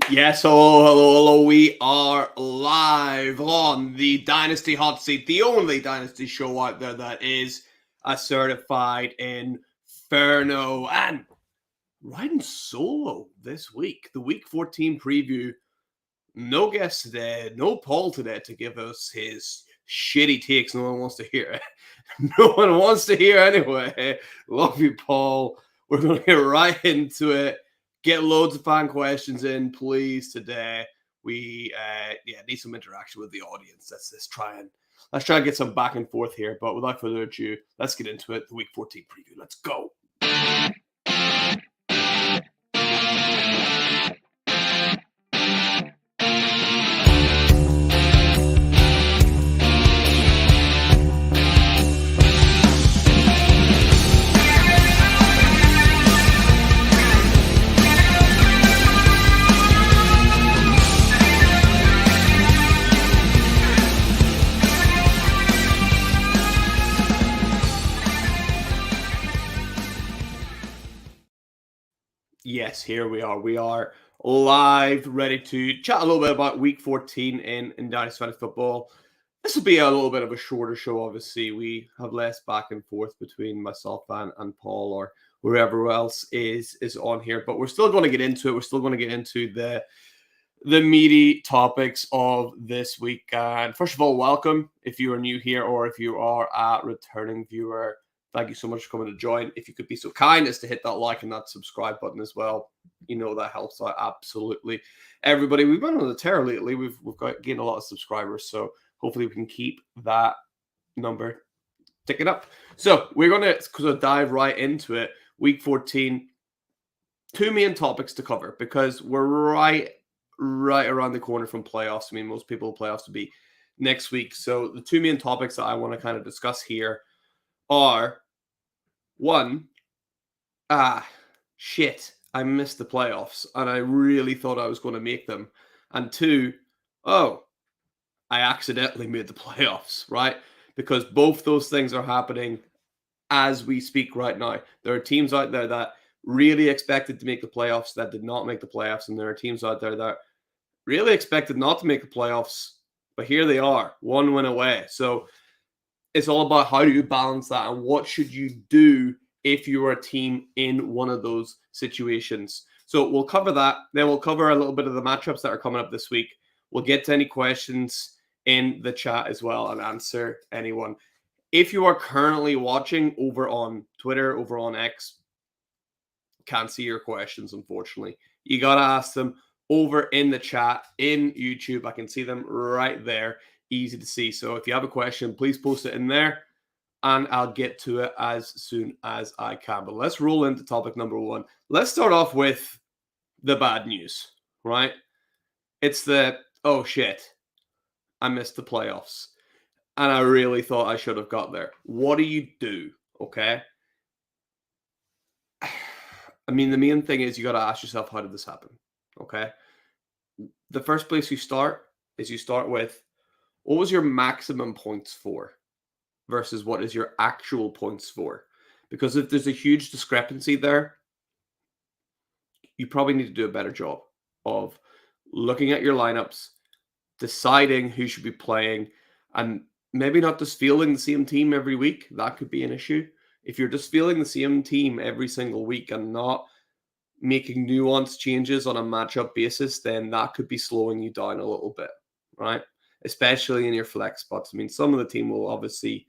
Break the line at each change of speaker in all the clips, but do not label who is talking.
Yes, hello. We are live on the Dynasty Hotseat, the only Dynasty show out there that is a certified inferno. And riding solo this week, the Week 14 preview. No guest today, no Paul today to give us his shitty takes. No one wants to hear it. No one wants to hear anyway. Love you, Paul. We're going to get right into it. Get loads of fan questions in, please. Today we need some interaction with the audience. Let's try and get some back and forth here. But without further ado, let's get into it. The Week 14 preview. Let's go. Yes, here we are. We are live, ready to chat a little bit about Week 14 in Dynasty Fantasy Football. This will be a little bit of a shorter show, obviously. We have less back and forth between myself and Paul or whoever else is on here. But we're still going to get into it. We're still going to get into the meaty topics of this week. And first of all, welcome if you are new here or if you are a returning viewer. Thank you so much for coming to join. If you could be so kind as to hit that like and that subscribe button as well, you know that helps out absolutely everybody. We've been on the tear lately. We've gained a lot of subscribers, so hopefully we can keep that number ticking up. So we're going to dive right into it. Week 14, two main topics to cover because we're right around the corner from playoffs. I mean, most people playoffs will be next week. So the two main topics that I want to kind of discuss here are one, shit, I missed the playoffs and I really thought I was going to make them. And two, oh, I accidentally made the playoffs, right? Because both those things are happening as we speak right now. There are teams out there that really expected to make the playoffs that did not make the playoffs. And there are teams out there that really expected not to make the playoffs, but here they are, one win away. So it's all about how do you balance that and what should you do if you are a team in one of those situations. So we'll cover that. Then we'll cover a little bit of the matchups that are coming up this week. We'll get to any questions in the chat as well and answer anyone. If you are currently watching over on Twitter, over on X, can't see your questions, unfortunately. You got to ask them over in the chat in YouTube. I can see them right there. Easy to see. So if you have a question, please post it in there and I'll get to it as soon as I can. But let's roll into topic number one. Let's start off with the bad news, right? It's the, oh shit, I missed the playoffs. And I really thought I should have got there. What do you do? Okay. I mean, the main thing is you got to ask yourself, how did this happen? Okay. The first place you start is you start with, what was your maximum points for versus what is your actual points for? Because if there's a huge discrepancy there, you probably need to do a better job of looking at your lineups, deciding who should be playing, and maybe not just fielding the same team every week. That could be an issue. If you're just fielding the same team every single week and not making nuanced changes on a matchup basis, then that could be slowing you down a little bit, right? Especially in your flex spots. I mean, some of the team will obviously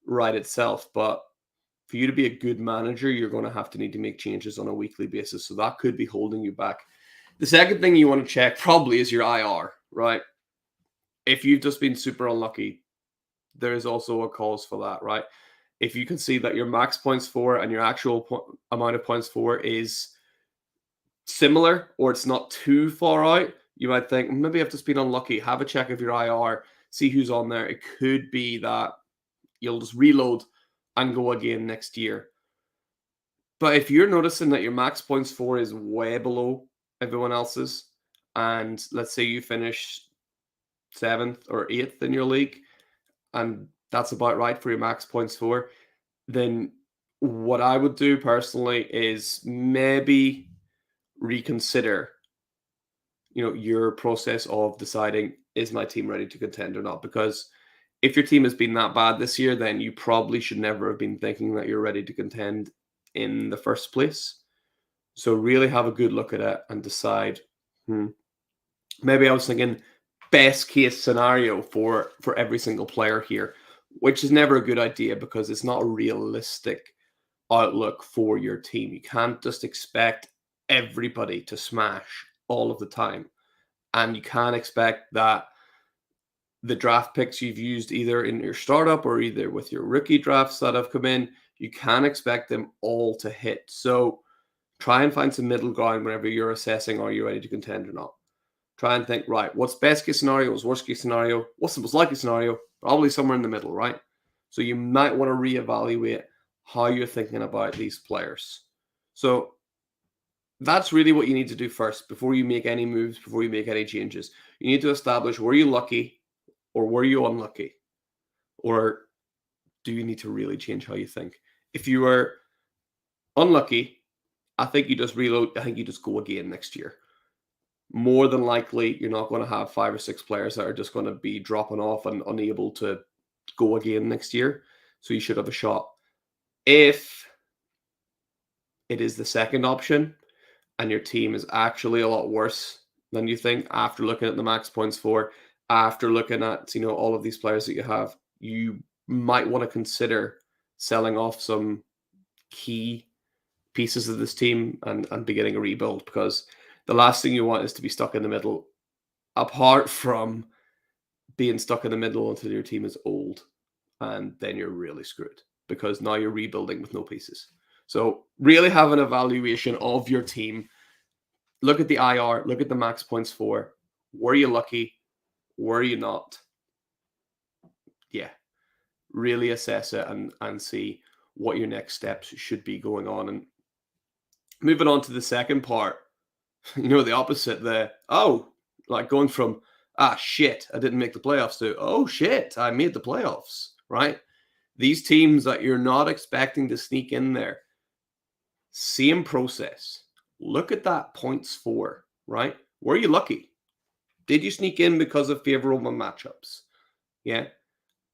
ride itself, but for you to be a good manager, you're going to need to make changes on a weekly basis. So that could be holding you back. The second thing you want to check probably is your IR, right? If you've just been super unlucky, there is also a cause for that, right? If you can see that your max points for and your actual amount of points for is similar or it's not too far out, you might think, maybe I've just been unlucky. Have a check of your IR, see who's on there. It could be that you'll just reload and go again next year. But if you're noticing that your max points for is way below everyone else's, and let's say you finish 7th or 8th in your league, and that's about right for your max points for, then what I would do personally is maybe reconsider your process of deciding, is my team ready to contend or not? Because if your team has been that bad this year, then you probably should never have been thinking that you're ready to contend in the first place. So really have a good look at it and decide, maybe I was thinking best case scenario for every single player here, which is never a good idea because it's not a realistic outlook for your team. You can't just expect everybody to smash all of the time. And you can't expect that the draft picks you've used either in your startup or either with your rookie drafts that have come in, you can't expect them all to hit. So try and find some middle ground whenever you're assessing, are you ready to contend or not? Try and think, right, what's best case scenario? What's worst case scenario? What's the most likely scenario? Probably somewhere in the middle, right? So you might want to reevaluate how you're thinking about these players. So that's really what you need to do first before you make any moves, before you make any changes. You need to establish, were you lucky or were you unlucky? Or do you need to really change how you think? If you were unlucky, I think you just reload. I think you just go again next year. More than likely, you're not going to have 5 or 6 players that are just going to be dropping off and unable to go again next year. So you should have a shot. If it is the second option and your team is actually a lot worse than you think after looking at the max points for, after looking at all of these players that you have, you might want to consider selling off some key pieces of this team and beginning a rebuild, because the last thing you want is to be stuck in the middle, apart from being stuck in the middle until your team is old, and then you're really screwed because now you're rebuilding with no pieces. So really have an evaluation of your team. Look at the IR, look at the max points for. Were you lucky? Were you not? Yeah. Really assess it and see what your next steps should be going on. And moving on to the second part, the opposite there. Like going from, shit, I didn't make the playoffs to, oh, shit, I made the playoffs, right? These teams that you're not expecting to sneak in there, same process. Look at that points for, right? Were you lucky? Did you sneak in because of favorable matchups? Yeah.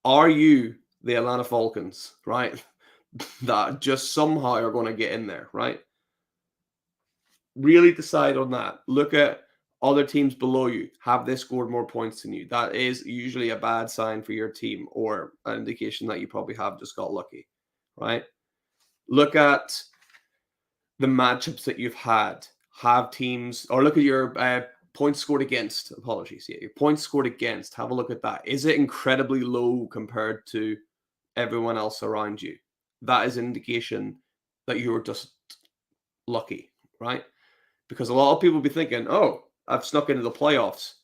Are you the Atlanta Falcons, right? That just somehow are going to get in there, right? Really decide on that. Look at other teams below you. Have they scored more points than you? That is usually a bad sign for your team, or an indication that you probably have just got lucky, right? Look at the matchups that you've had. Have teams, or look at your points scored against. Apologies. Yeah, your points scored against. Have a look at that. Is it incredibly low compared to everyone else around you? That is an indication that you're just lucky, right? Because a lot of people will be thinking, oh, I've snuck into the playoffs.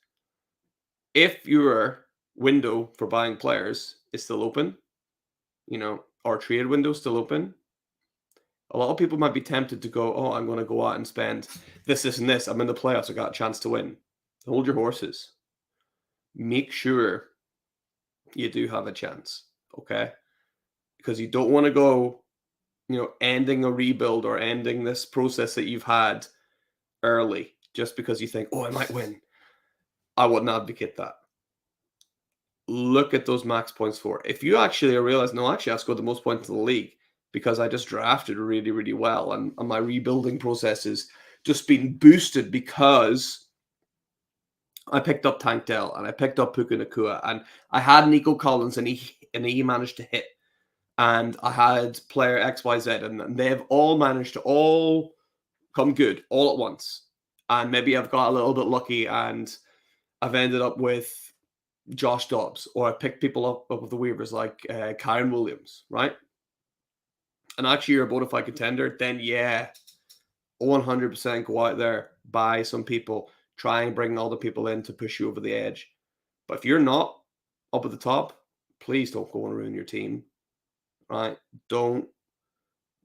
If your window for buying players is still open, our trade window is still open, a lot of people might be tempted to go, oh, I'm going to go out and spend this, and this. I'm in the playoffs. I got a chance to win. Hold your horses. Make sure you do have a chance, okay? Because you don't want to go, ending a rebuild or ending this process that you've had early just because you think, oh, I might win. I wouldn't advocate that. Look at those max points for. If you actually realize, no, actually, I've scored the most points in the league because I just drafted really, really well, and my rebuilding process has just been boosted because I picked up Tank Dell and I picked up Puka Nakua, and I had Nico Collins and he managed to hit, and I had player XYZ, and they've all managed to all come good all at once. And maybe I've got a little bit lucky and I've ended up with Josh Dobbs, or I picked people up of the waivers like Kyron Williams, right? And actually you're a bona fide contender, then yeah, 100% go out there, buy some people, try and bring all the people in to push you over the edge. But if you're not up at the top, please don't go and ruin your team, right? Don't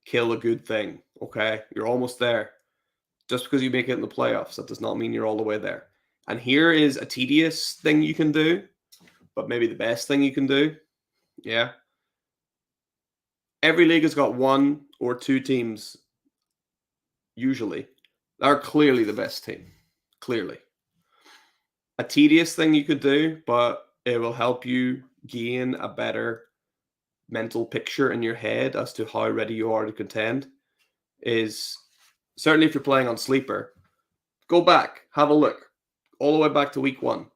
kill a good thing, okay? You're almost there. Just because you make it in the playoffs, that does not mean you're all the way there. And here is a tedious thing you can do, but maybe the best thing you can do. Yeah. Every league has got 1 or 2 teams, usually, that are clearly the best team. Clearly. A tedious thing you could do, but it will help you gain a better mental picture in your head as to how ready you are to contend is certainly if you're playing on sleeper, go back, have a look all the way back to week one.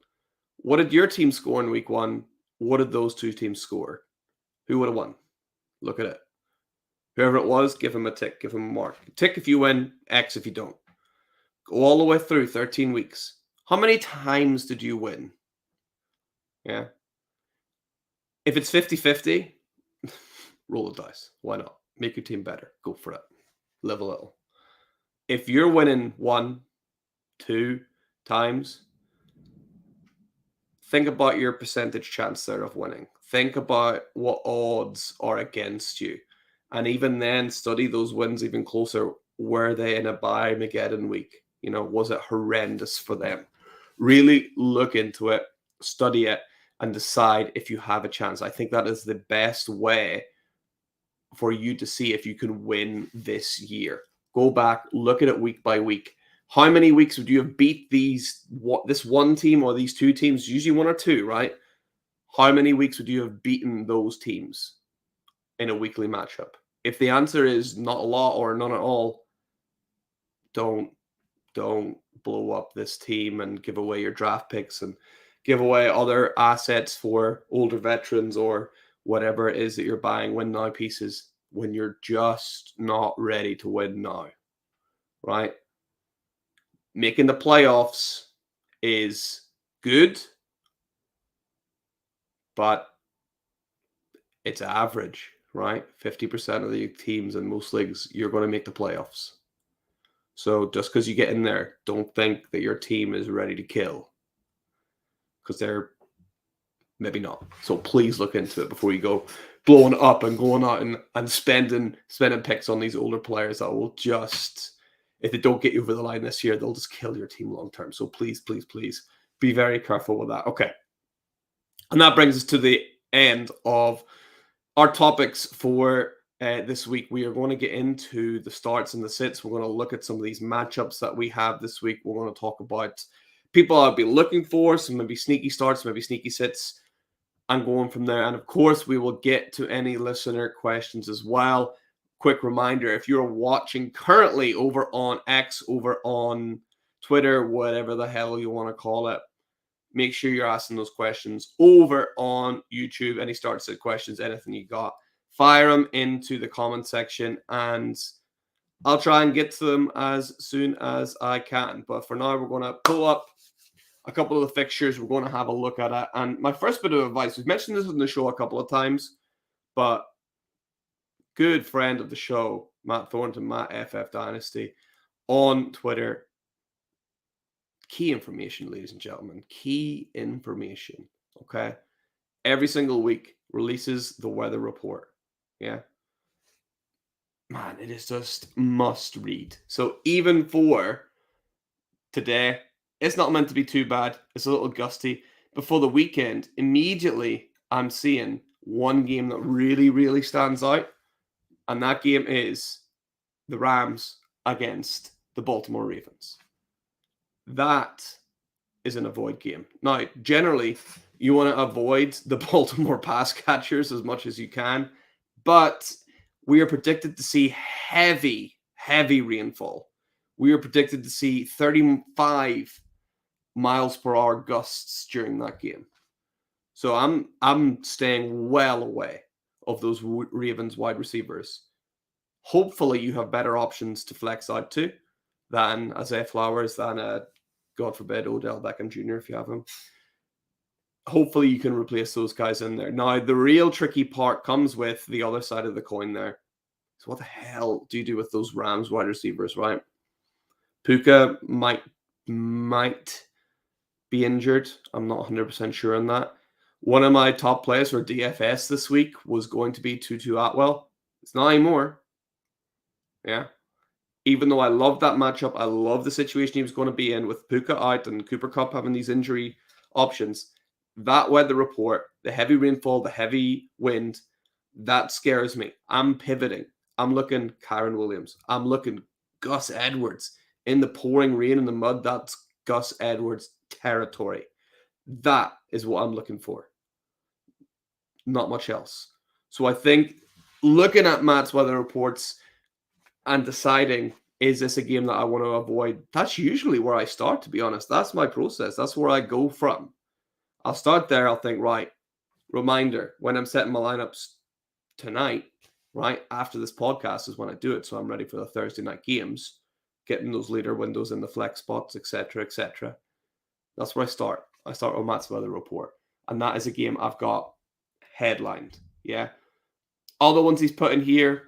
What did your team score in week one? What did those two teams score? Who would have won? Look at it. Whoever it was, give him a tick, give him a mark. Tick if you win, X if you don't. Go all the way through 13 weeks. How many times did you win? Yeah. If it's 50-50, roll the dice. Why not? Make your team better. Go for it. Live a little. If you're winning 1, 2 times, think about your percentage chance there of winning. Think about what odds are against you. And even then, study those wins even closer. Were they in a bye-mageddon week? Was it horrendous for them? Really look into it, study it, and decide if you have a chance. I think that is the best way for you to see if you can win this year. Go back, look at it week by week. How many weeks would you have beat this one team or these two teams? Usually 1 or 2, right? How many weeks would you have beaten those teams in a weekly matchup? If the answer is not a lot or none at all, don't blow up this team and give away your draft picks and give away other assets for older veterans or whatever it is that you're buying win now pieces when you're just not ready to win now, right? Making the playoffs is good, but it's average, right? 50% of the teams in most leagues, you're going to make the playoffs. So just because you get in there, don't think that your team is ready to kill, because they're maybe not. So please look into it before you go blowing up and going out and spending picks on these older players that will just, if they don't get you over the line this year, they'll just kill your team long term. So please be very careful with that. Okay. And that brings us to the end of our topics for this week. We are going to get into the starts and the sits. We're going to look at some of these matchups that we have this week. We're going to talk about people I'll be looking for, some maybe sneaky starts, maybe sneaky sits, and going from there. And of course, we will get to any listener questions as well. Quick reminder, if you're watching currently over on X, over on Twitter, whatever the hell you want to call it, make sure you're asking those questions over on YouTube. Any start set questions, anything you got, fire them into the comment section and I'll try and get to them as soon as I can. But for now, we're going to pull up a couple of the fixtures. We're going to have a look at it. And my first bit of advice, we've mentioned this on the show a couple of times, but good friend of the show, Matt Thornton, Matt FF Dynasty, on Twitter. Key information, ladies and gentlemen. Key information. Okay. Every single week releases the weather report. Yeah. Man, it is just must read. So even for today, it's not meant to be too bad. It's a little gusty. Before the weekend, immediately I'm seeing one game that really, really stands out. And that game is the Rams against the Baltimore Ravens. That is an avoid game. Now, generally, you want to avoid the Baltimore pass catchers as much as you can, but we are predicted to see heavy rainfall. We are predicted to see 35 miles per hour gusts during that game. So I'm staying well away of those Ravens wide receivers. Hopefully, you have better options to flex out to than Isaiah Flowers, than God forbid, Odell Beckham Jr. if you have him. Hopefully you can replace those guys in there. Now, the real tricky part comes with the other side of the coin there. So what the hell do you do with those Rams wide receivers, right? Puka might be injured. I'm not 100% sure on that. One of my top players for DFS this week was going to be Tutu Atwell. It's not anymore. Yeah. Even though I love that matchup, I love the situation he was going to be in with Puka out and Cooper Kupp having these injury options. That weather report, the heavy rainfall, the heavy wind, that scares me. I'm pivoting. I'm looking Kyron Williams. I'm looking Gus Edwards. In the pouring rain and the mud, that's Gus Edwards territory. That is what I'm looking for. Not much else. So I think looking at Matt's weather reports and deciding, is this a game that I want to avoid? That's usually where I start, to be honest. That's my process. That's where I go from. I'll start there. I'll think, right, reminder, when I'm setting my lineups tonight, right, after this podcast is when I do it. So I'm ready for the Thursday night games, getting those later windows in the flex spots, etc., etc. That's where I start. I start with Matt's weather report. And that is a game I've got headlined. Yeah. All the ones he's put in here,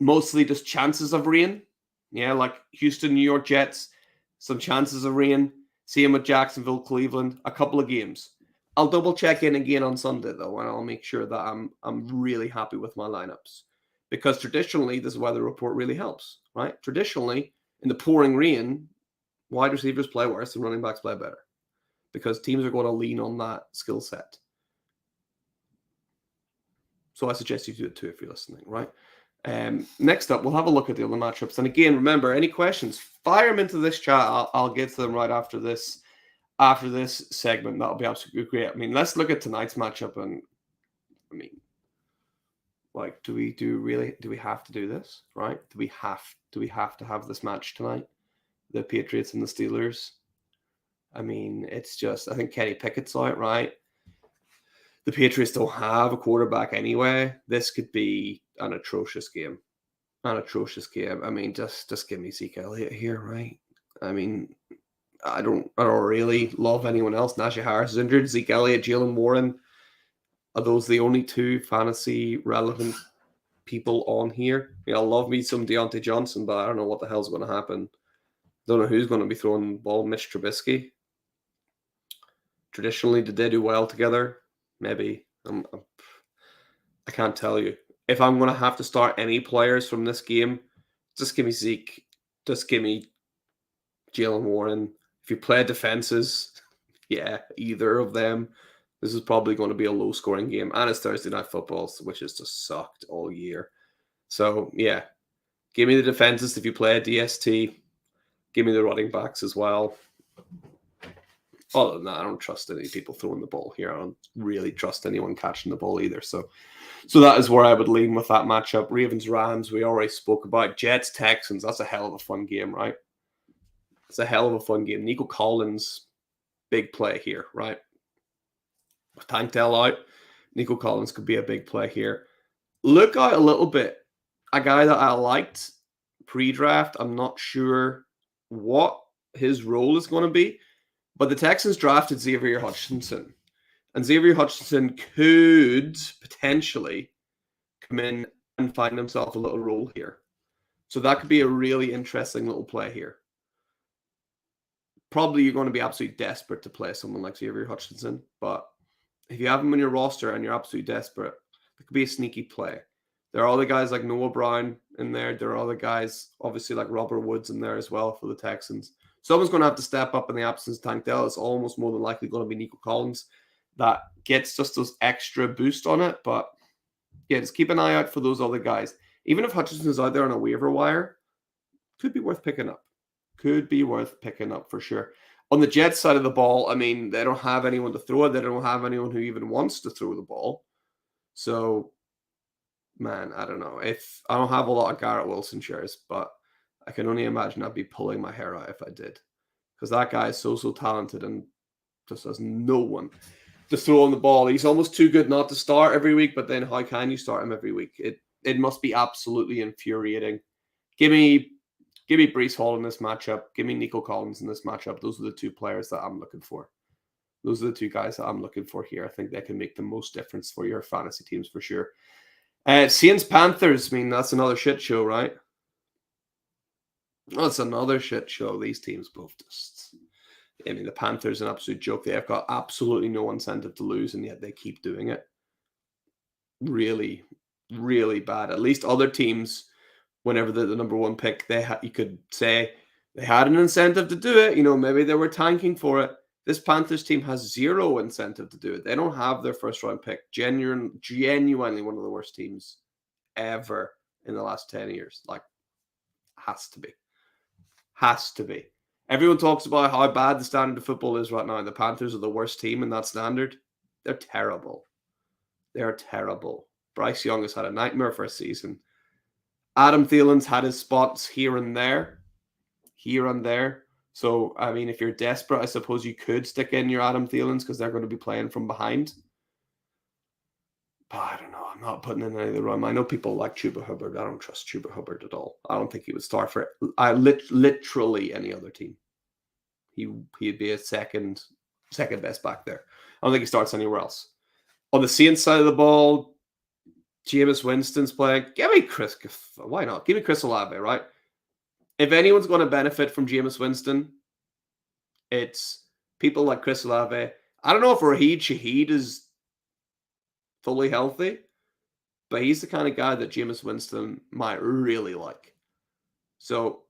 mostly just chances of rain. Yeah, like Houston, New York Jets, some chances of rain. Same with Jacksonville, Cleveland, a couple of games. I'll double check in again on Sunday though, and I'll make sure that I'm really happy with my lineups. Because traditionally, this weather report really helps, right? Traditionally, in the pouring rain, wide receivers play worse and running backs play better. Because teams are going to lean on that skill set. So I suggest you do it too if you're listening, right? Next up, we'll have a look at the other matchups. And again, remember, any questions, fire them into this chat. I'll get to them right after this segment. That'll be absolutely great. I mean, let's look at tonight's matchup. And I mean, like, do we have to do this, right? Do we have to have this match tonight? The Patriots and the Steelers. I mean, it's just, I think Kenny Pickett's out, right? The Patriots don't have a quarterback anyway. This could be an atrocious game. I mean, just give me Zeke Elliott here, right? I mean, I don't really love anyone else. Najee Harris is injured. Zeke Elliott, Jalen Warren. Are those the only two fantasy relevant people on here? I love me some Deontay Johnson, but I don't know what the hell's going to happen. Don't know who's going to be throwing the ball. Mitch Trubisky. Traditionally, did they do well together? Maybe. I can't tell you. If I'm going to have to start any players from this game, just give me Zeke. Just give me Jalen Warren. If you play defenses, yeah, either of them. This is probably going to be a low-scoring game. And it's Thursday Night Football, which has just sucked all year. So, yeah, give me the defenses if you play a DST. Give me the running backs as well. Other than that, I don't trust any people throwing the ball here. I don't really trust anyone catching the ball either. So that is where I would lean with that matchup. Ravens, Rams, we already spoke about. Jets, Texans, that's a hell of a fun game, right? It's a hell of a fun game. Nico Collins, big play here, right? With Tank Dell out, Nico Collins could be a big play here. Look out a little bit. A guy that I liked pre-draft. I'm not sure what his role is going to be. But the Texans drafted Xavier Hutchinson. And Xavier Hutchinson could potentially come in and find himself a little role here. So that could be a really interesting little play here. Probably you're going to be absolutely desperate to play someone like Xavier Hutchinson. But if you have him on your roster and you're absolutely desperate, it could be a sneaky play. There are other guys like Noah Brown in there. There are other guys, obviously, like Robert Woods in there as well for the Texans. Someone's going to have to step up in the absence of Tank Dell. It's almost more than likely going to be Nico Collins. That gets just those extra boost on it. But yeah, just keep an eye out for those other guys. Even if Hutchinson's out there on a waiver wire, could be worth picking up. Could be worth picking up for sure. On the Jets side of the ball, I mean, they don't have anyone to throw it. They don't have anyone who even wants to throw the ball. So, man, I don't know. If I don't have a lot of Garrett Wilson shares, but I can only imagine I'd be pulling my hair out if I did. Because that guy is so talented and just has no one to throw on the ball. He's almost too good not to start every week, but then how can you start him every week? It must be absolutely infuriating. Give me Breece Hall in this matchup. Give me Nico Collins in this matchup. Those are the two players that I'm looking for. Those are the two guys that I'm looking for here. I think they can make the most difference for your fantasy teams for sure. Saints Panthers, I mean, that's another shit show, right? That's another shit show. These teams both just... I mean, the Panthers are an absolute joke. They have got absolutely no incentive to lose, and yet they keep doing it. Really, really bad. At least other teams, whenever they're the number one pick, you could say they had an incentive to do it. Maybe they were tanking for it. This Panthers team has zero incentive to do it. They don't have their first round pick. Genuinely one of the worst teams ever in the last 10 years. Like, has to be. Everyone talks about how bad the standard of football is right now. The Panthers are the worst team in that standard. They're terrible. They're terrible. Bryce Young has had a nightmare for a season. Adam Thielen's had his spots here and there. So, I mean, if you're desperate, I suppose you could stick in your Adam Thielens because they're going to be playing from behind. But I don't know. I'm not putting in any of the run. I know people like Chuba Hubbard. I don't trust Chuba Hubbard at all. I don't think he would start for literally any other team. He'd be a second best back there. I don't think he starts anywhere else. On the Saints side of the ball, Jameis Winston's playing. Give me Chris. Why not? Give me Chris Olave, right? If anyone's going to benefit from Jameis Winston, it's people like Chris Olave. I don't know if Raheed Shaheed is fully healthy, but he's the kind of guy that Jameis Winston might really like. So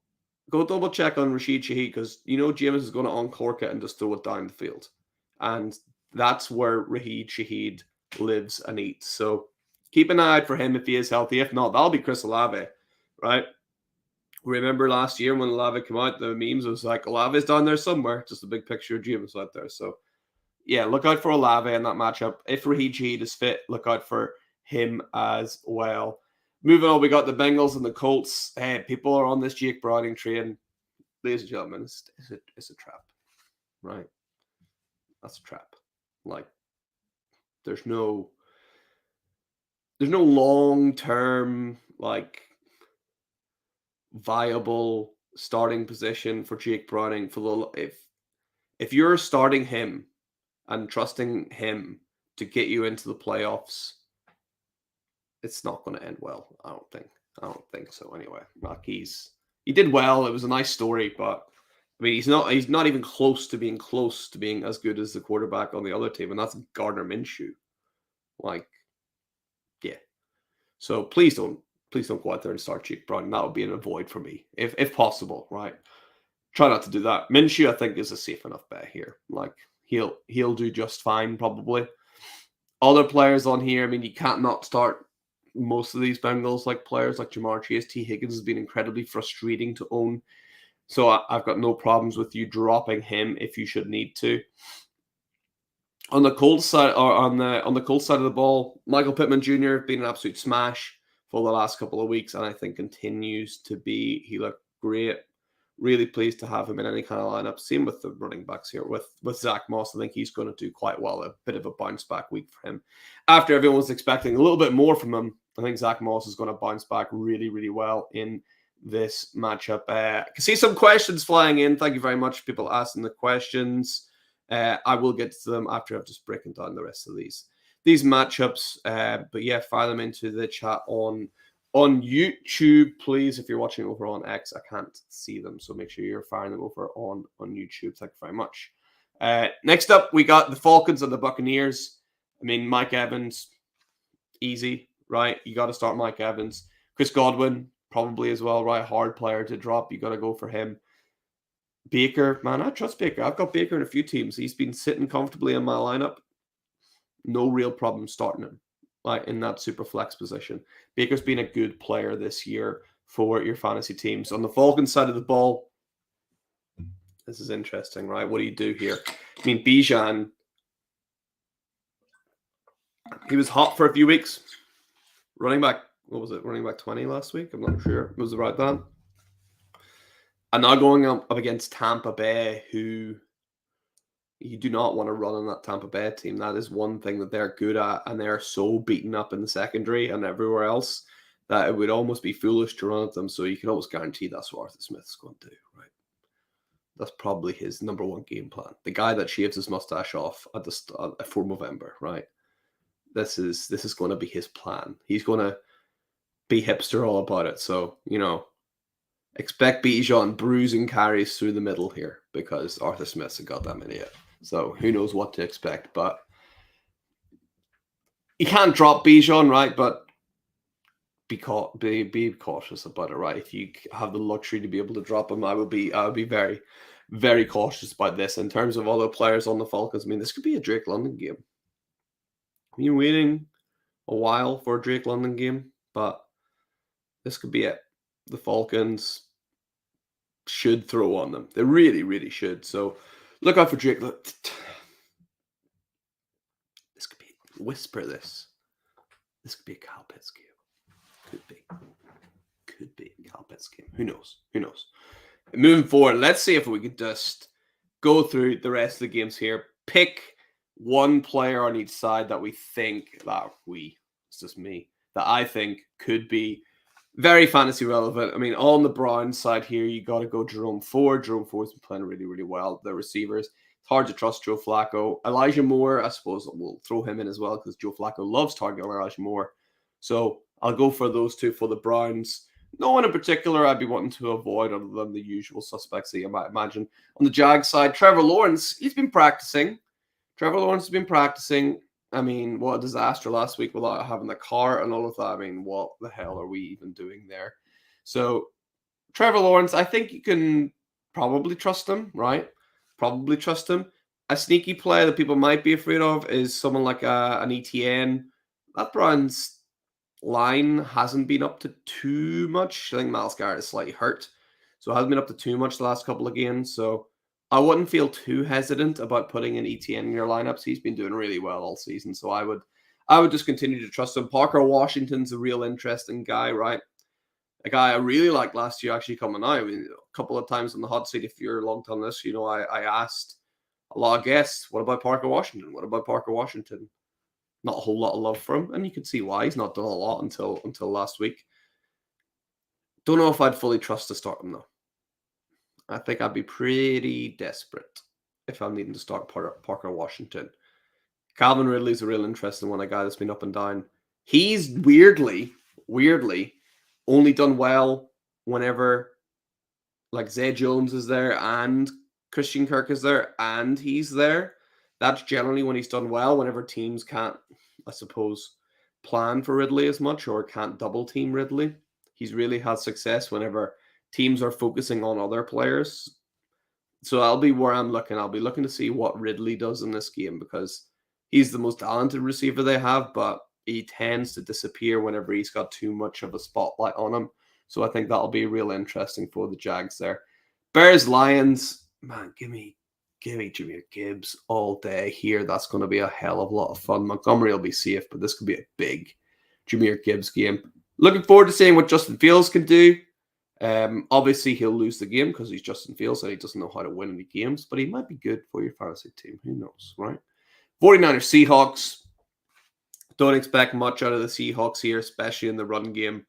go double check on Rashid Shaheed because you know Jameis is going to uncork it and just throw it down the field. And that's where Raheed Shaheed lives and eats. So keep an eye out for him if he is healthy. If not, that'll be Chris Olave, right? Remember last year when Olave came out, the memes was like, Olave's down there somewhere. Just a big picture of Jameis out there. So, yeah, look out for Olave in that matchup. If Raheed Shaheed is fit, look out for him as well. Moving on, we got the Bengals and the Colts. Hey, people are on this Jake Browning train. Ladies and gentlemen, it's a trap, right? That's a trap. Like, there's no long-term, like, viable starting position for Jake Browning for the if you're starting him and trusting him to get you into the playoffs, it's not going to end well. I don't think so anyway. Like he did well. It was a nice story, but I mean he's not even close to being as good as the quarterback on the other team, and that's Gardner Minshew. Like, yeah. So please don't go out there and start Jake Browning. That would be an avoid for me, if possible, right? Try not to do that. Minshew, I think, is a safe enough bet here. Like he'll do just fine, probably. Other players on here, I mean, you can't not start most of these Bengals, like players like Jamar Chase. T. Higgins has been incredibly frustrating to own. So I've got no problems with you dropping him if you should need to. On the Colts side, or on the Colts side of the ball, Michael Pittman Jr. been an absolute smash for the last couple of weeks, and I think continues to be. He looked great. Really pleased to have him in any kind of lineup. Same with the running backs here. With Zach Moss, I think he's going to do quite well. A bit of a bounce back week for him. After everyone was expecting a little bit more from him, I think Zach Moss is going to bounce back really, really well in this matchup. I can see some questions flying in. Thank you very much, people asking the questions. I will get to them after I've just broken down the rest of these matchups. But yeah, fire them into the chat on YouTube, please. If you're watching over on X, I can't see them, so make sure you're firing them over on YouTube. Thank you very much. Next up, we got the Falcons and the Buccaneers. I mean, Mike Evans, easy, right? You got to start Mike Evans. Chris Godwin, probably as well, right? Hard player to drop. You got to go for him. Baker, man, I trust Baker. I've got Baker in a few teams. He's been sitting comfortably in my lineup. No real problem starting him, like in that super flex position. Baker's been a good player this year for your fantasy teams. On the Falcons side of the ball, this is interesting, right? What do you do here? I mean, Bijan, he was hot for a few weeks. Running back, what was it? Running back 20 last week? I'm not sure. It was the right then. And now going up against Tampa Bay, who you do not want to run on that Tampa Bay team. That is one thing that they're good at, and they're so beaten up in the secondary and everywhere else that it would almost be foolish to run at them. So you can almost guarantee that's what Arthur Smith's going to do, right? That's probably his number one game plan. The guy that shaves his mustache off at the for November, right? This is going to be his plan. He's going to be hipster all about it. So, expect Bijan bruising carries through the middle here because Arthur Smith's a goddamn idiot. So who knows what to expect, but you can't drop Bijan, right? But be cautious about it, right? If you have the luxury to be able to drop him, I would be very, very cautious about this. In terms of other players on the Falcons, I mean, this could be a Drake London game. I've been waiting a while for a Drake London game, but this could be it. The Falcons, should throw on them. They really, really should. So look out for Drake. Look, this could be whisper this. This could be a Cal Pitts game. Could be. Could be a Cal Pitts game. Who knows? Who knows? Moving forward, let's see if we could just go through the rest of the games here. Pick one player on each side that we think it's just me, that I think could be very fantasy relevant. I mean, on the Browns side here, you got to go Jerome Ford. Jerome Ford's been playing really, really well. The receivers, it's hard to trust Joe Flacco. Elijah Moore, I suppose we'll throw him in as well because Joe Flacco loves targeting Elijah Moore. So I'll go for those two for the Browns. No one in particular I'd be wanting to avoid other than the usual suspects that you might imagine. On the Jags side, Trevor Lawrence, he's been practicing. I mean, what a disaster last week without having the car and all of that. I mean, what the hell are we even doing there? So, Trevor Lawrence, I think you can probably trust him, right? Probably trust him. A sneaky play that people might be afraid of is someone like an ETN. That Browns line hasn't been up to too much. I think Myles Garrett is slightly hurt, so it hasn't been up to too much the last couple of games. So I wouldn't feel too hesitant about putting an ETN in your lineups. He's been doing really well all season, so I would just continue to trust him. Parker Washington's a real interesting guy, right? A guy I really liked last year actually coming out. I mean, a couple of times on the hot seat, if you're a long-time listener, I asked a lot of guests, what about Parker Washington? What about Parker Washington? Not a whole lot of love for him, and you can see why. He's not done a lot until last week. Don't know if I'd fully trust to start him, though. I think I'd be pretty desperate if I'm needing to start Parker Washington. Calvin Ridley's a real interesting one, a guy that's been up and down. He's weirdly only done well whenever like Zay Jones is there and Christian Kirk is there and he's there. That's generally when he's done well, whenever teams can't, I suppose, plan for Ridley as much or can't double team Ridley. He's really had success whenever teams are focusing on other players. So I'll be where I'm looking. I'll be looking to see what Ridley does in this game because he's the most talented receiver they have, but he tends to disappear whenever he's got too much of a spotlight on him. So I think that'll be real interesting for the Jags there. Bears, Lions, man, give me Jahmyr Gibbs all day here. That's going to be a hell of a lot of fun. Montgomery will be safe, but this could be a big Jahmyr Gibbs game. Looking forward to seeing what Justin Fields can do. Obviously, he'll lose the game because he's Justin Fields and he doesn't know how to win any games, but he might be good for your fantasy team. Who knows, right? 49ers, Seahawks. Don't expect much out of the Seahawks here, especially in the run game.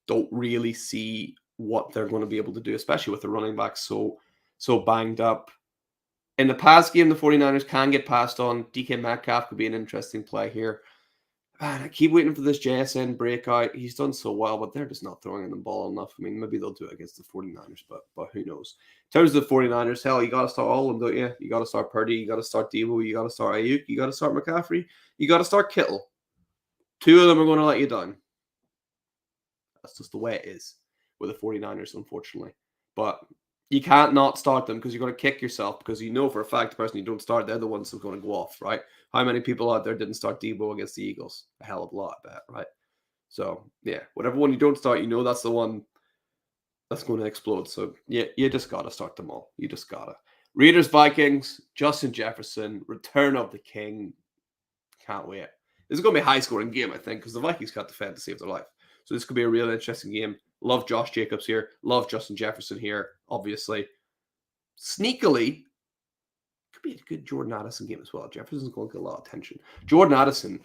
Don't really see what they're going to be able to do, especially with the running back so banged up. In the pass game, the 49ers can get passed on. DK Metcalf could be an interesting play here. Man, I keep waiting for this JSN breakout. He's done so well, but they're just not throwing the ball enough. I mean, maybe they'll do it against the 49ers, but who knows? In terms of the 49ers, hell, you got to start all of them, don't you? You got to start Purdy, you got to start Deebo, you got to start Ayuk, you got to start McCaffrey, you got to start Kittle. Two of them are going to let you down. That's just the way it is with the 49ers, unfortunately. But you can't not start them because you're going to kick yourself because you know for a fact the person you don't start, they're the ones who are going to go off, right? How many people out there didn't start Deebo against the Eagles? A hell of a lot, I bet, right? So, yeah, whatever one you don't start, you know that's the one that's going to explode. So, yeah, you just got to start them all. You just got to. Raiders, Vikings, Justin Jefferson, return of the king. Can't wait. This is going to be a high-scoring game, I think, because the Vikings got defend to save their life. So this could be a real interesting game. Love Josh Jacobs here. Love Justin Jefferson here, obviously. Sneakily, could be a good Jordan Addison game as well. Jefferson's going to get a lot of attention. Jordan Addison,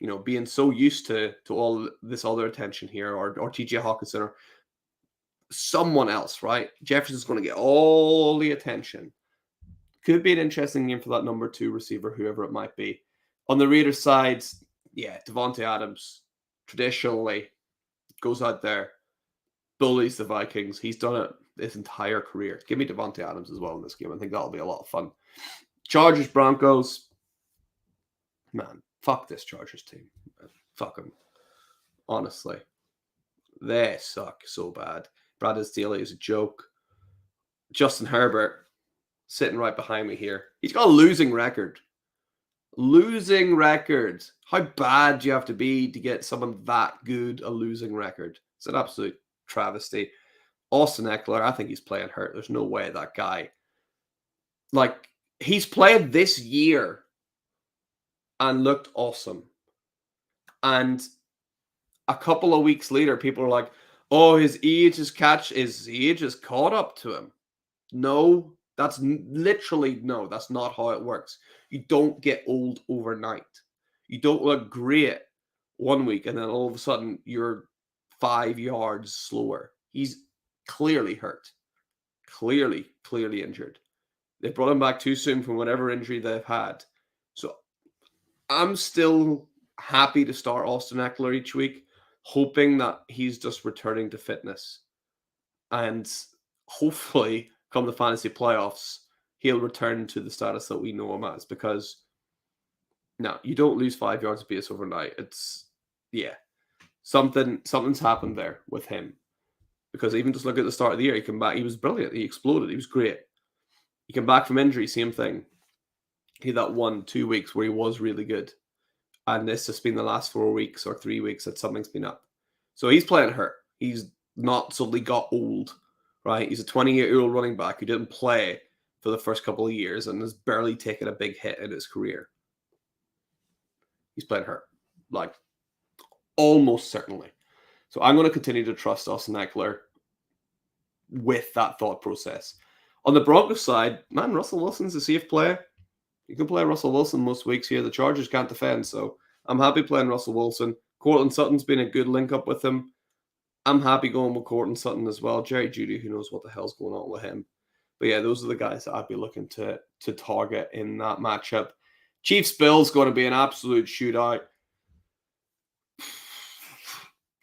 you know, being so used to all this other attention here, or TJ Hawkinson, or someone else, right? Jefferson's going to get all the attention. Could be an interesting game for that number 2 receiver, whoever it might be. On the Raiders side, yeah, Devontae Adams traditionally goes out there, bullies the Vikings. He's done it his entire career. Give me Devontae Adams as well in this game. I think that'll be a lot of fun. Chargers, Broncos. Man, fuck this Chargers team. Fuck them. Honestly. They suck so bad. Brad Staley is a joke. Justin Herbert, sitting right behind me here. He's got a losing record. Losing record. How bad do you have to be to get someone that good a losing record? It's an absolute travesty. Austin Eckler, I think he's playing hurt. There's no way that guy, like, he's played this year and looked awesome. And a couple of weeks later, people are like, oh, his age is caught up to him. No, that's literally, no, that's not how it works. You don't get old overnight. You don't look great one week and then all of a sudden you're 5 yards slower. He's clearly hurt. Clearly injured. They brought him back too soon from whatever injury they've had. So I'm still happy to start Austin Eckler each week, hoping that he's just returning to fitness. And hopefully, come the fantasy playoffs, he'll return to the status that we know him as. Because, no, you don't lose 5 yards of pace overnight. It's, yeah, something's happened there with him. Because even just look at the start of the year, he came back, he was brilliant. He exploded. He was great. He came back from injury, same thing. He had that 1-2 weeks where he was really good. And this has been the last 4 weeks or 3 weeks that something's been up. So he's playing hurt. He's not suddenly got old, right? He's a 28-year-old running back who didn't play for the first couple of years and has barely taken a big hit in his career. He's playing hurt, like almost certainly. So I'm going to continue to trust Austin Eckler with that thought process. On the Broncos side, man, Russell Wilson's a safe play. You can play Russell Wilson most weeks here. The Chargers can't defend, so I'm happy playing Russell Wilson. Courtland Sutton's been a good link-up with him. I'm happy going with Courtland Sutton as well. Jerry Jeudy, who knows what the hell's going on with him. But yeah, those are the guys that I'd be looking to target in that matchup. Chiefs-Bills going to be an absolute shootout.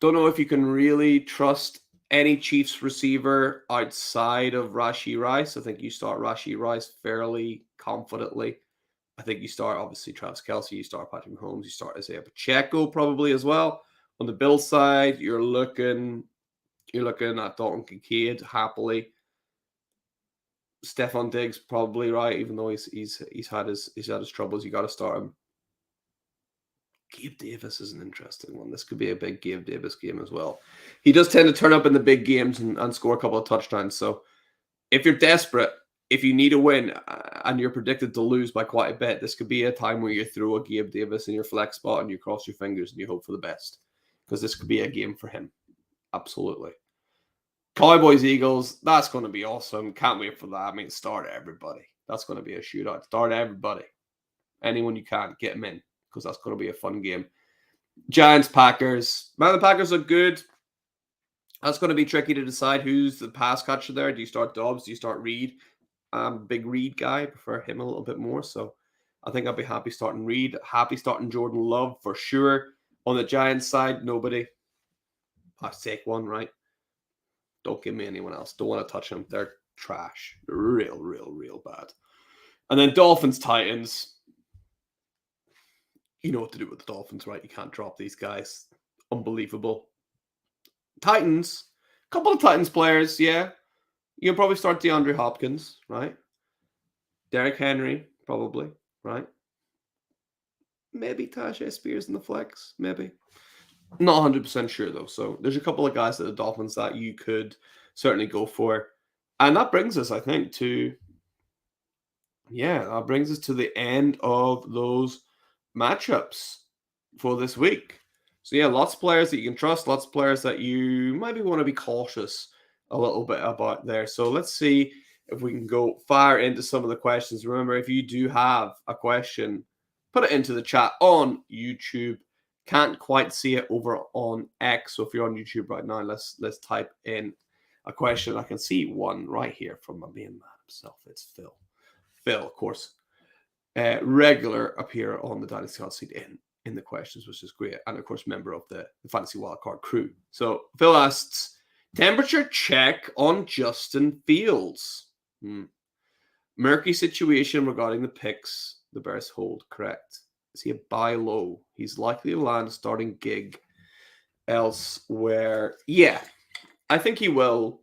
Don't know if you can really trust any Chiefs receiver outside of Rashee Rice. I think you start Rashee Rice fairly confidently. I think you start, obviously, Travis Kelce, you start Patrick Mahomes, you start Isaiah Pacheco probably as well. On the Bills side, you're looking at Dalton Kincaid happily. Stephon Diggs probably, right, even though he's had his troubles, you got to start him. Gabe Davis is an interesting one. This could be a big Gabe Davis game as well. He does tend to turn up in the big games and score a couple of touchdowns. So if you're desperate, if you need a win and you're predicted to lose by quite a bit, this could be a time where you throw a Gabe Davis in your flex spot and you cross your fingers and you hope for the best. Because this could be a game for him. Absolutely. Cowboys, Eagles, that's going to be awesome. Can't wait for that. I mean, start everybody. That's going to be a shootout. Start everybody. Anyone you can, get them in. Because that's going to be a fun game. Giants, Packers. Man, the Packers are good. That's going to be tricky to decide who's the pass catcher there. Do you start Dobbs? Do you start Reed? Big Reed guy. I prefer him a little bit more. So I think I'll be happy starting Reed. Happy starting Jordan Love for sure. On the Giants side, nobody. I take one, right? Don't give me anyone else. Don't want to touch them. They're trash. They're real bad. And then Dolphins, Titans. You know what to do with the Dolphins, right? You can't drop these guys. Unbelievable. Titans. A couple of Titans players, yeah. You'll probably start DeAndre Hopkins, right? Derrick Henry, probably, right? Maybe Tajay Spears in the flex, maybe. Not 100% sure, though. So there's a couple of guys at the Dolphins that you could certainly go for. And that brings us, I think, to... Yeah, that brings us to the end of those matchups for this week. So yeah, lots of players that you can trust, lots of players that you maybe want to be cautious a little bit about there. So let's see if we can go fire into some of the questions. Remember, if you do have a question, put it into the chat on YouTube. Can't quite see it over on X. So if you're on YouTube right now, let's type in a question. I can see one right here from my main man himself. It's Phil. Phil, of course. Regular up here on the Dynasty Hotseat in the questions, which is great. And of course, member of the Fantasy Wildcard crew. So Phil asks, temperature check on Justin Fields. Murky situation regarding the picks the Bears hold, correct? Is he a buy low? He's likely to land a starting gig elsewhere. Yeah, I think he will.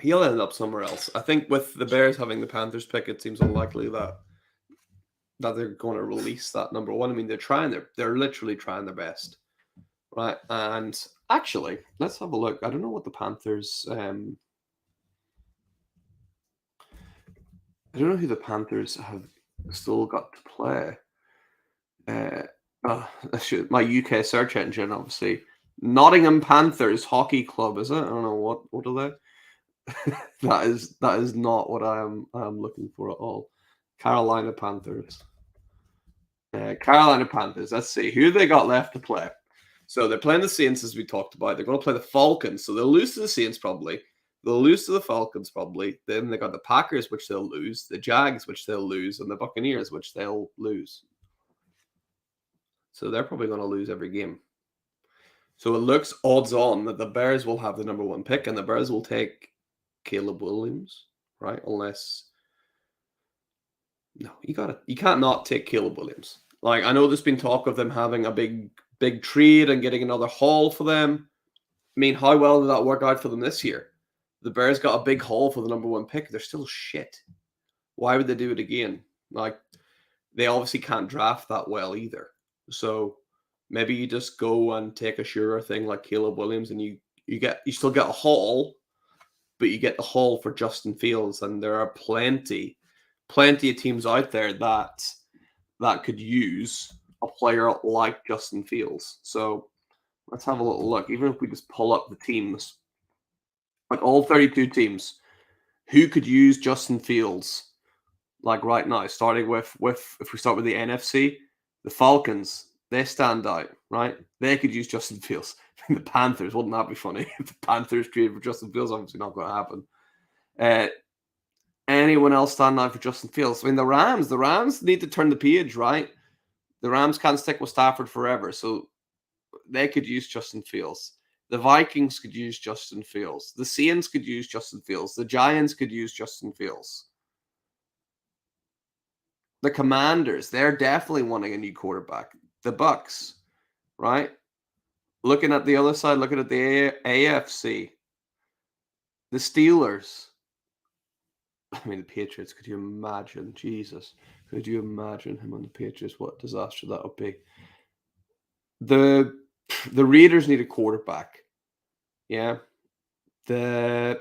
He'll end up somewhere else. I think with the Bears having the Panthers pick, it seems unlikely that they're going to release that number one. I mean, they're literally trying their best, right? And Actually, let's have a look. I don't know what the Panthers. I don't know who the Panthers have still got to play. Uh, my UK search engine, obviously. Nottingham Panthers Hockey Club, is it? I don't know what are they? that is not what I'm looking for at all. Carolina Panthers. Carolina Panthers. Let's see who they got left to play. So they're playing the Saints, as we talked about. They're going to play the Falcons, so they'll lose to the Saints probably. They'll lose to the Falcons probably. Then they got the Packers, which they'll lose. The Jags, which they'll lose, and the Buccaneers, which they'll lose. So they're probably going to lose every game. So it looks odds on that the Bears will have the number 1 pick, and the Bears will take Caleb Williams, right? Unless no, you can't not take Caleb Williams. Like, I know there's been talk of them having a big trade and getting another haul for them. I mean, how well did that work out for them this year? The Bears got a big haul for the number 1 pick. They're still shit. Why would they do it again? Like, they obviously can't draft that well either. So maybe you just go and take a surer thing like Caleb Williams, and you still get a haul, but you get the haul for Justin Fields, and there are plenty of teams out there that could use a player like Justin Fields. So let's have a little look. Even if we just pull up the teams, like all 32 teams, who could use Justin Fields like right now? Starting with if we start with the NFC, the Falcons, they stand out, right? They could use Justin Fields. The Panthers, wouldn't that be funny? If the Panthers traded for Justin Fields, obviously not going to happen. Anyone else stand out for Justin Fields? I mean, the Rams need to turn the page, right? The Rams can't stick with Stafford forever, so they could use Justin Fields. The Vikings could use Justin Fields. The Saints could use Justin Fields. The Giants could use Justin Fields. The Commanders, they're definitely wanting a new quarterback. The Bucks, right? Looking at the other side, looking at the AFC. The Steelers. I mean, the Patriots, could you imagine? Jesus. Could you imagine him on the Patriots? What disaster that would be. The Raiders need a quarterback. Yeah. Well,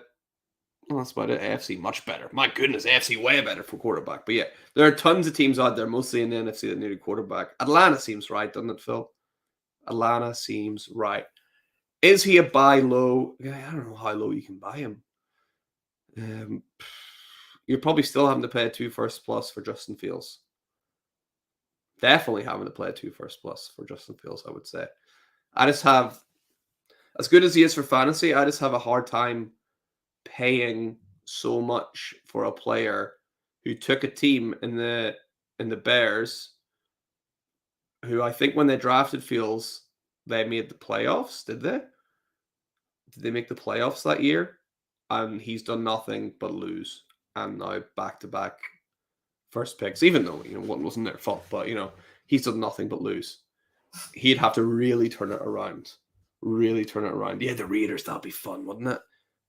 that's about it. AFC, much better. My goodness, AFC way better for quarterback. But yeah, there are tons of teams out there, mostly in the NFC, that need a quarterback. Atlanta seems right, doesn't it, Phil? Atlanta seems right. Is he a buy low? Yeah, I don't know how low you can buy him. You're probably still having to pay a 2 first plus for Justin Fields. Definitely having to play a 2 first plus for Justin Fields, I would say. I just have, as good as he is for fantasy, I just have a hard time paying so much for a player who took a team in the Bears, who I think when they drafted Fields, they made the playoffs. Did they? Did they make the playoffs that year? And he's done nothing but lose. And now back-to-back first picks, even though one wasn't their fault, but he's done nothing but lose. He'd have to really turn it around. Really turn it around. Yeah, the Raiders, that'd be fun, wouldn't it?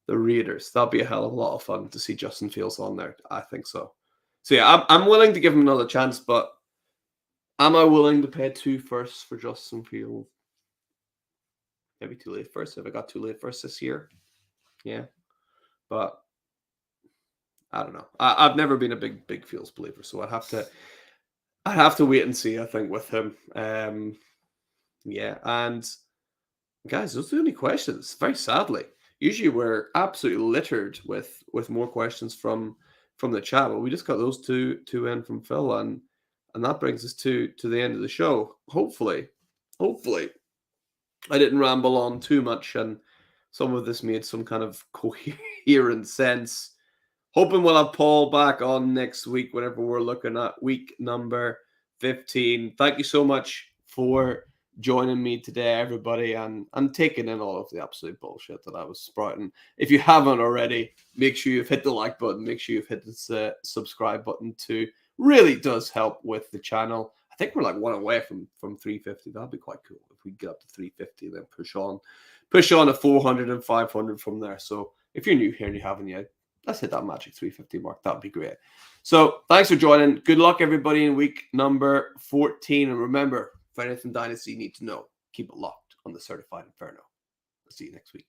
The Raiders, that'd be a hell of a lot of fun to see Justin Fields on there. I think so. So yeah, I'm willing to give him another chance, but am I willing to pay 2 firsts for Justin Fields? Maybe too late first. Have I got too late first this year? Yeah, but I don't know. I've never been a big Fields believer, so I'd have to wait and see. I think with him, yeah. And guys, those are the only questions. Very sadly, usually we're absolutely littered with more questions from the chat, but we just got those two in from Phil, and that brings us to the end of the show. Hopefully, I didn't ramble on too much, and some of this made some kind of coherent sense. Hoping we'll have Paul back on next week whenever we're looking at week number 15. Thank you so much for joining me today, everybody, and taking in all of the absolute bullshit that I was sprouting. If you haven't already, make sure you've hit the like button. Make sure you've hit the subscribe button too. Really does help with the channel. I think we're like one away from 350. That'd be quite cool if we get up to 350, then push on at 400 and 500 from there. So if you're new here and you haven't yet, let's hit that magic 350 mark. That'd be great. So thanks for joining. Good luck, everybody, in week number 14. And remember, for anything Dynasty you need to know, keep it locked on the Certified Inferno. see you next week.